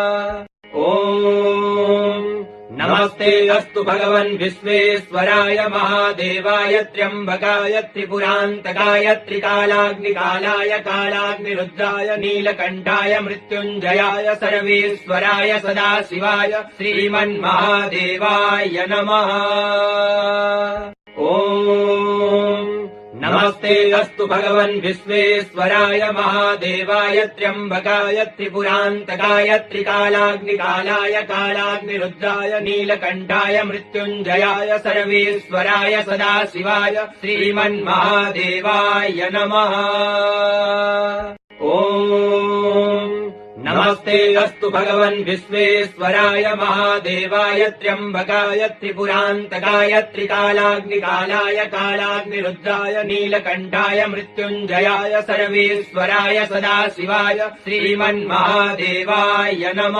ॐ नमस्ते अस्तु भगवन् विश्वेश्वराय महादेवाय त्र्यम्बकाय त्रिपुरान्तकाय त्रिकालाग्निकालाय कालाग्निरुद्राय नीलकण्ठाय मृत्युञ्जयाय सर्वेश्वराय सदाशिवाय श्रीमन्महादेवाय नमः। ॐ नमस्ते अस्तु भगवन् विश्वेश्वराय महादेवाय त्र्यम्बकाय त्रिपुरान्तकाय त्रिकालाग्निकालाय कालाग्निरुद्राय नीलकण्ठाय मृत्युञ्जयाय सर्वेश्वराय सदाशिवाय श्रीमन्महादेवाय नमः। ॐ नमस्ते अस्तु भगवन् विश्वेश्वराय महादेवाय त्र्यम्बकाय त्रिपुरान्तकाय त्रिकालाग्निकालाय कालाग्निरुद्राय नीलकण्ठाय मृत्युञ्जयाय सर्वेश्वराय सदाशिवाय श्रीमन्महादेवाय नमः।